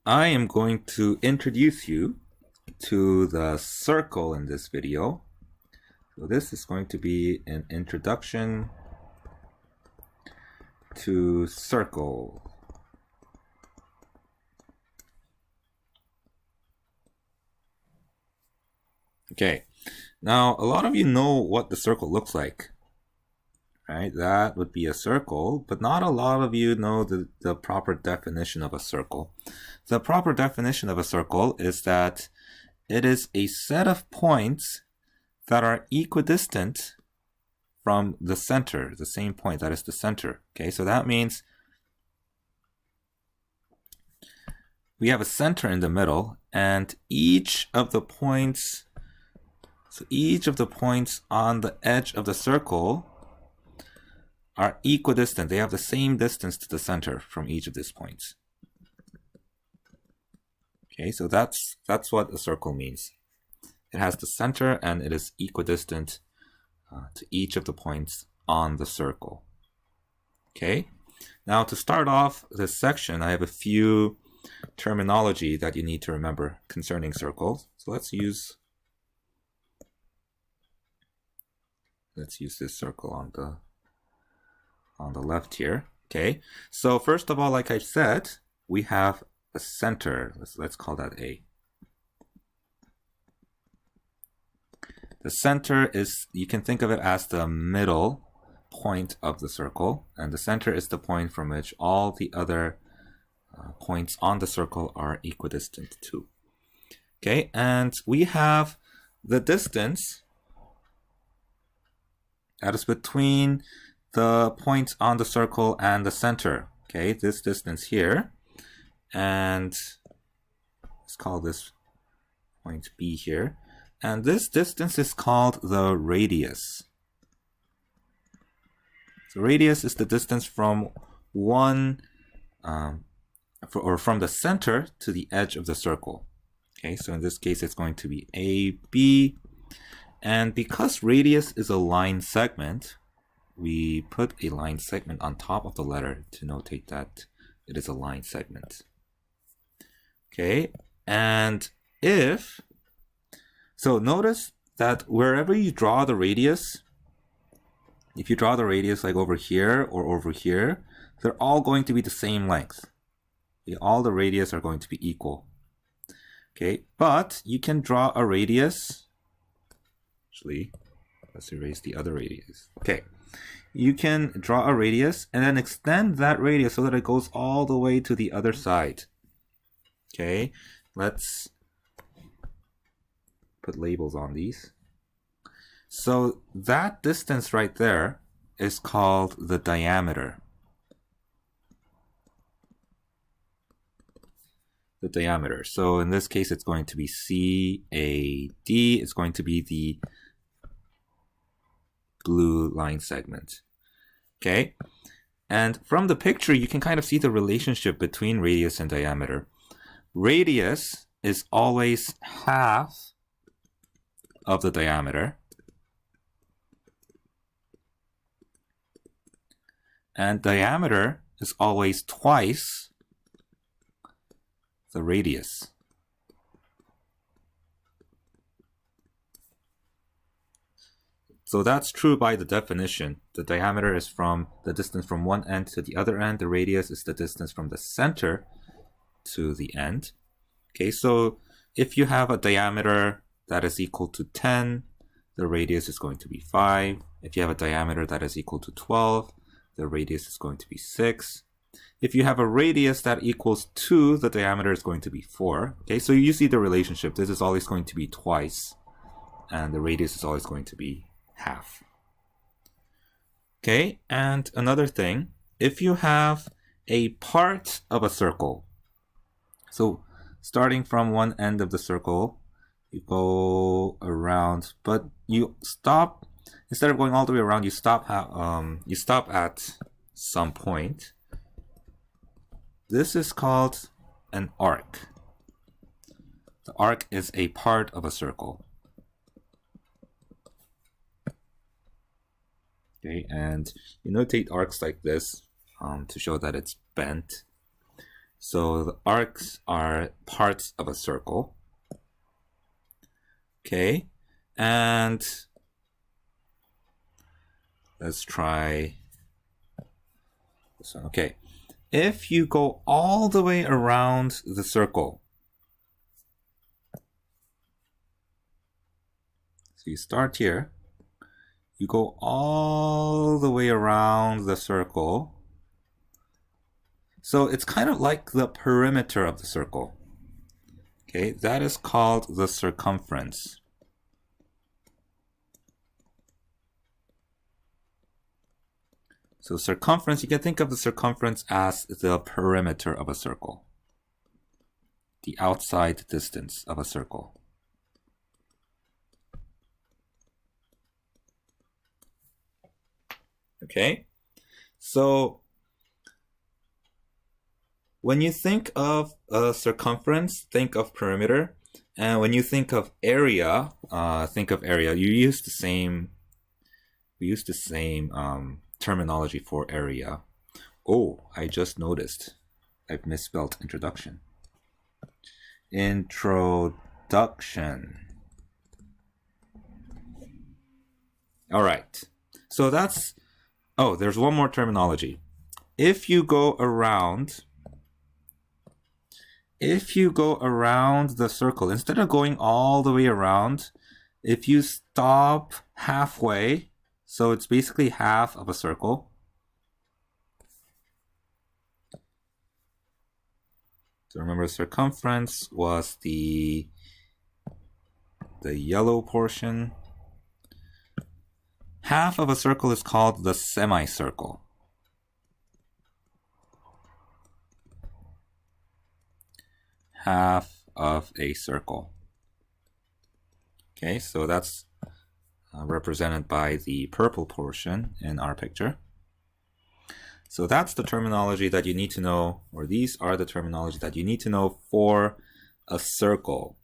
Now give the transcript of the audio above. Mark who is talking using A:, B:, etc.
A: I am going to introduce you to the circle in this video. So this is going to be an introduction to circle. Okay, now a lot of you know what the circle looks like, right? That would be a circle, but not a lot of you know the proper definition of a circle. The proper definition of a circle is that it is a set of points that are equidistant from the center, the same point, that is the center. Okay, so that means we have a center in the middle, and each of the points on the edge of the circle are equidistant. They have the same distance to the center from each of these points. Okay, so that's what a circle means. It has the center and it is equidistant to each of the points on the circle. Okay, now to start off this section, I have a few terminology that you need to remember concerning circles. So let's use this circle on the left here. Okay, so first of all, like I said, we have a center. Let's call that A. The center is, you can think of it as the middle point of the circle, and the center is the point from which all the other points on the circle are equidistant to. Okay, and we have the distance that is between the points on the circle and the center. Okay, this distance here, and let's call this point B here. And this distance is called the radius. So radius is the distance from from the center to the edge of the circle. Okay, so in this case, it's going to be AB. And because radius is a line segment, we put a line segment on top of the letter to notate that it is a line segment. Okay, and so notice that wherever you draw the radius, if you draw the radius like over here or over here, they're all going to be the same length. Okay, all the radius are going to be equal. Okay, but you can draw a radius. Actually, let's erase the other radius. Okay, you can draw a radius and then extend that radius so that it goes all the way to the other side. Okay, let's put labels on these. So that distance right there is called the diameter. The diameter. So in this case, it's going to be CAD. It's going to be the blue line segment. Okay, and from the picture, you can kind of see the relationship between radius and diameter. Radius is always half of the diameter, and diameter is always twice the radius. So that's true by the definition. The diameter is from the distance from one end to the other end. The radius is the distance from the center to the end. Okay, so if you have a diameter that is equal to 10, the radius is going to be 5. If you have a diameter that is equal to 12, the radius is going to be 6. If you have a radius that equals 2, the diameter is going to be 4. Okay, so you see the relationship. This is always going to be twice, and the radius is always going to be half. Okay, and another thing, if you have a part of a circle, so starting from one end of the circle, you go around, but you stop, instead of going all the way around, you stop at some point. This is called an arc. The arc is a part of a circle. Okay, and you notate arcs like this to show that it's bent. So the arcs are parts of a circle. Okay, and let's try this one. Okay, if you go all the way around the circle, so you start here, you go all the way around the circle. So it's kind of like the perimeter of the circle. Okay, that is called the circumference. So circumference, you can think of the circumference as the perimeter of a circle, the outside distance of a circle. Okay, so when you think of a circumference, think of perimeter, and when you think of area, You use the same. We use the same terminology for area. Oh, I just noticed I've misspelled introduction. Introduction. All right. So that's. Oh, there's one more terminology. If you go around the circle, instead of going all the way around, if you stop halfway, so it's basically half of a circle. So remember, circumference was the yellow portion. Half of a circle is called the semicircle. Half of a circle. Okay, so that's represented by the purple portion in our picture. So that's the terminology that you need to know, or these are the terminology that you need to know for a circle.